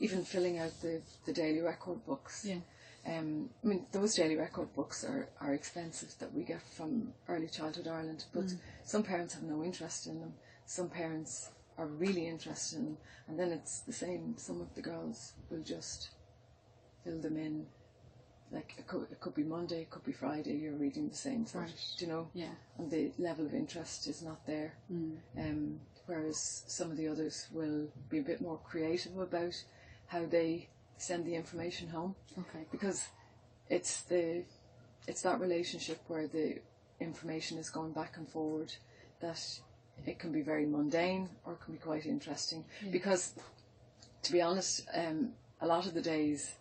Even filling out the daily record books. Yeah. I mean, those daily record books are expensive that we get from Early Childhood Ireland, but some parents have no interest in them. Some parents are really interested in them, and then it's the same. Some of the girls will just fill them in. Like it could be Monday, it could be Friday, you're reading the same sort, you know? Yeah. And the level of interest is not there. Whereas some of the others will be a bit more creative about how they send the information home. Okay. Because it's that relationship where the information is going back and forward, that it can be very mundane or it can be quite interesting. Yeah. Because, to be honest, a lot of the days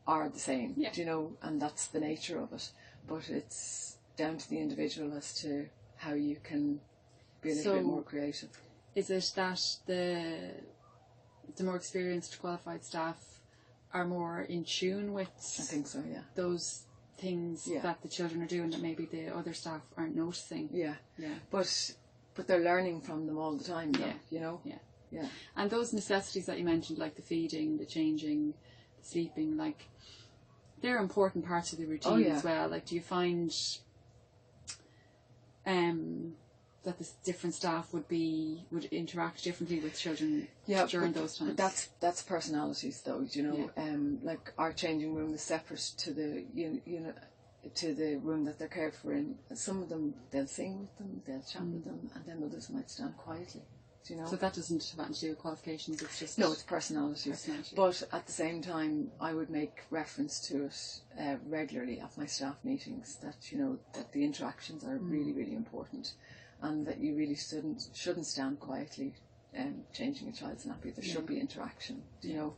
are the same, you know, and that's the nature of it. But it's down to the individual as to how you can be a little bit more creative. Is it that the more experienced, qualified staff are more in tune with, I think so, yeah, those things that the children are doing that maybe the other staff aren't noticing? Yeah. But they're learning from them all the time, though, you know? Yeah. And those necessities that you mentioned, like the feeding, the changing, the sleeping, like, they're important parts of the routine as well. Like, do you find that the different staff would interact differently with children during those times? But that's personalities, though. You know, like our changing room is separate to the to the room that they're cared for in. Some of them, they'll sing with them, they'll chat with them, and then others might stand quietly. You know? So that doesn't have anything to do with qualifications, it's just... No, it's personalities. But at the same time, I would make reference to it regularly at my staff meetings, that, you know, that the interactions are really, really important, and that you really shouldn't stand quietly changing a child's nappy. There should be interaction, you know.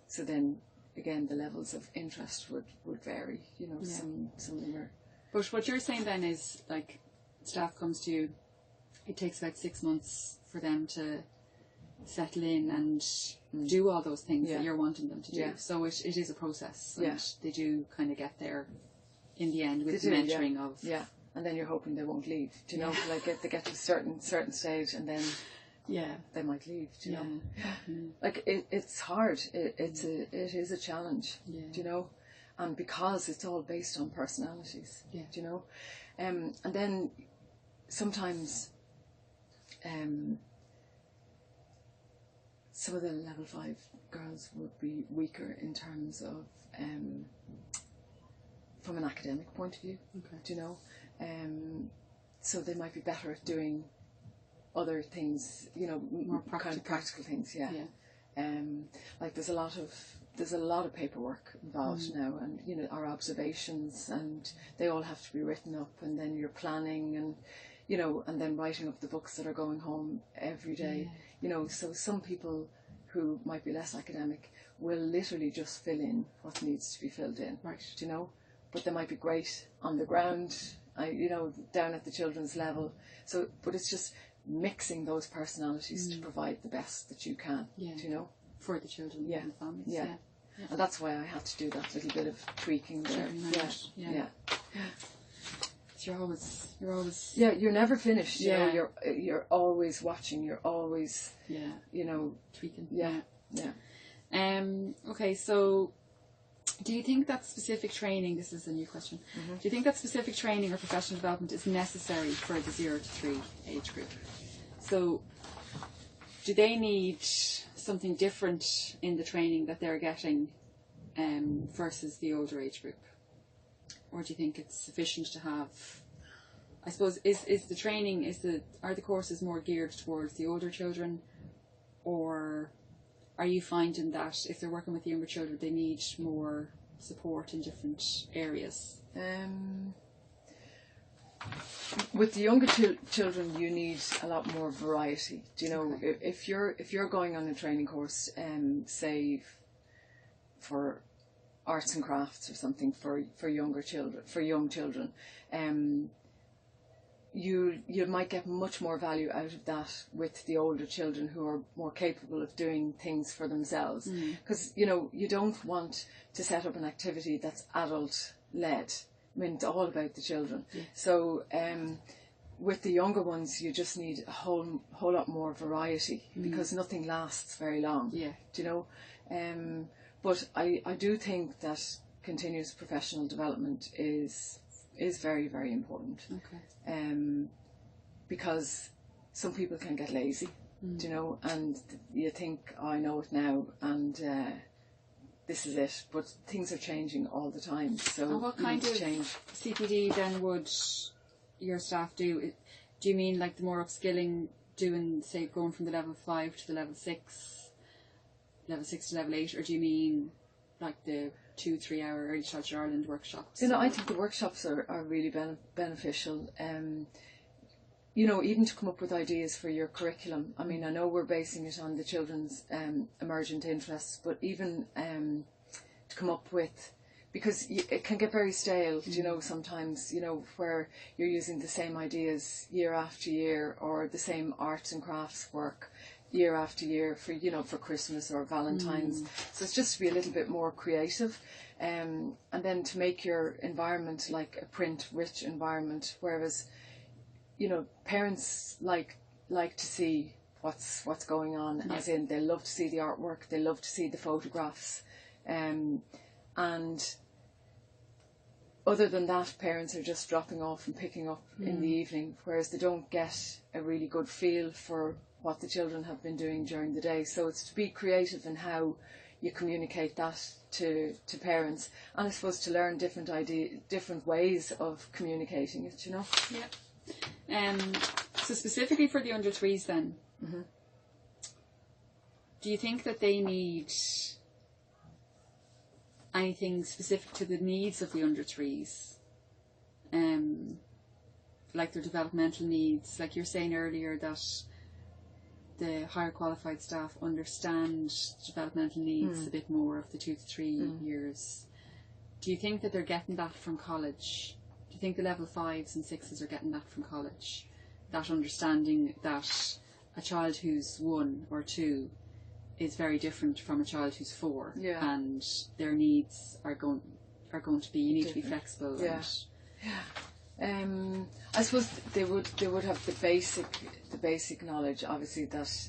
So then, again, the levels of interest would vary, you know. Some of them are... But what you're saying then is, like, staff comes to you, it takes about 6 months for them to settle in and do all those things that you're wanting them to do. So it is a process, and they do kind of get there in the end with the mentoring of... Yeah, and then you're hoping they won't leave, do you know? Like, if they get to a certain stage, and then they might leave, do you know? Like, it's hard. It is a challenge, do you know? And because it's all based on personalities, do you know? And then sometimes... some of the level 5 girls would be weaker in terms of from an academic point of view, do you know? So they might be better at doing other things, you know, more kind of practical things. Like there's a lot of paperwork involved now, and you know, our observations, and they all have to be written up, and then you're planning, and you know, and then writing up the books that are going home every day. You know, so some people who might be less academic will literally just fill in what needs to be filled in, do you know? But they might be great on the ground, you know, down at the children's level. So, but it's just mixing those personalities to provide the best that you can, do you know? For the children and the families. And that's why I had to do that little bit of tweaking there. You're always you're never finished, you know. You're always watching, you're always you know, tweaking. Okay, so do you think that specific training, this is a new question, do you think that specific training or professional development is necessary for the 0 to 3 age group? So do they need something different in the training that they're getting versus the older age group? Or do you think it's sufficient to have, I suppose, is the training, are the courses more geared towards the older children, or are you finding that if they're working with the younger children, they need more support in different areas? With the younger children, you need a lot more variety. Do you know, if you're going on a training course, say for arts and crafts or something for young children, you might get much more value out of that with the older children who are more capable of doing things for themselves. Because you know, you don't want to set up an activity that's adult led. I mean, it's all about the children. So with the younger ones, you just need a whole lot more variety because nothing lasts very long. Yeah. Do you know? But I do think that continuous professional development is very, very important. Okay. Because some people can get lazy, do you know, and you think, oh, I know it now, and this is it. But things are changing all the time, so and what kind of change. CPD then would your staff do? Do you mean like the more upskilling, doing, say, going from the level 5 to the level 6 to level 8, or do you mean like the 2-3 hour Early Childhood Ireland workshops? You know, I think the workshops are really beneficial. You know, even to come up with ideas for your curriculum. I mean, I know we're basing it on the children's emergent interests, but even to come up with, because it can get very stale, you know, sometimes, you know, where you're using the same ideas year after year, or the same arts and crafts work year after year for, you know, for Christmas or Valentine's. So it's just to be a little bit more creative, and then to make your environment like a print-rich environment, whereas, you know, parents like to see what's going on, as in they love to see the artwork, they love to see the photographs, and other than that, parents are just dropping off and picking up in the evening, whereas they don't get a really good feel for what the children have been doing during the day. So it's to be creative in how you communicate that to parents, and I suppose to learn different ways of communicating it, you know. Yeah. So specifically for the under 3s then, do you think that they need anything specific to the needs of the under 3s? Like their developmental needs, like you're saying earlier that the higher qualified staff understand developmental needs a bit more of the 2 to 3 years. Do you think that they're getting that from college? Do you think the level 5s and 6s are getting that from college? That understanding that a child who's 1 or 2 is very different from a child who's 4, and their needs are going to be, you need to be flexible. I suppose they would have the basic knowledge, obviously, that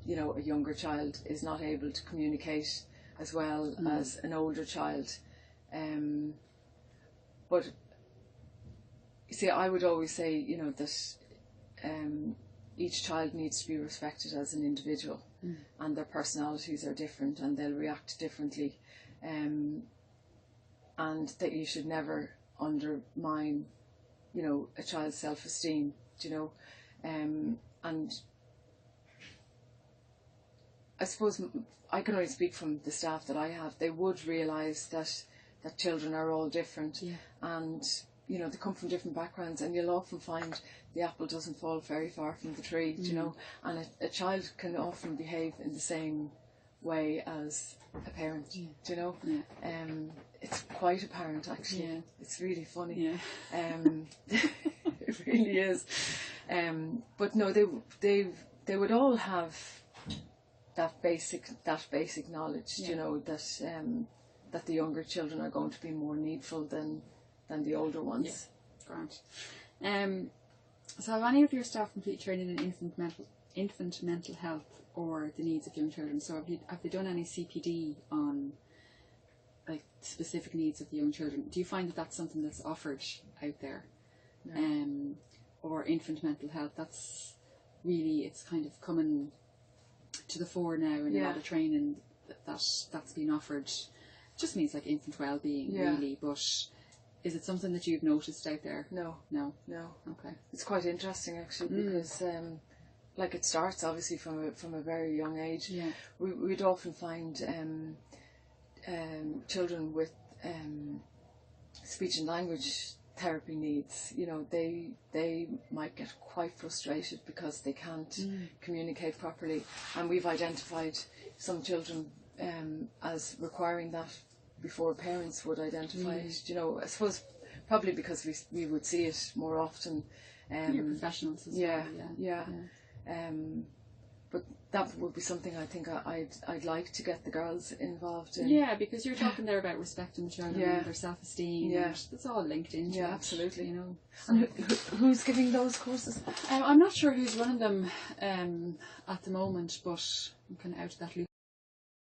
you know, a younger child is not able to communicate as well as an older child, but you see, I would always say, you know, that each child needs to be respected as an individual, and their personalities are different and they'll react differently, and that you should never undermine, you know, a child's self-esteem, you know, and I suppose I can only speak from the staff that I have. They would realise that children are all different, and you know, they come from different backgrounds, and you'll often find the apple doesn't fall very far from the tree, you know, and a child can often behave in the same way as a parent, you know. It's quite apparent, actually. It's really funny. It really is. But no, they would all have that basic knowledge, you know, that the younger children are going to be more needful than the older ones. Grant. So have any of your staff complete training in infant mental health or the needs of young children? So have they done any CPD on like specific needs of the young children? Do you find that that's something that's offered out there? No. Or infant mental health, that's really, it's kind of coming to the fore now in a lot of training that's been offered. It just means like infant well-being, really, but is it something that you've noticed out there? No. Okay. It's quite interesting, actually, because like it starts obviously from a very young age. We'd often find children with speech and language therapy needs, you know, they might get quite frustrated because they can't communicate properly, and we've identified some children as requiring that before parents would identify it, you know. I suppose probably because we would see it more often. You're professionals as well. but that would be something I think I'd like to get the girls involved in. Yeah, because you're talking there about respecting the children and their self-esteem. Yeah. And that's all linked into it. Absolutely. You know. And who's giving those courses? I'm not sure who's running them at the moment, but I'm kind of out of that loop.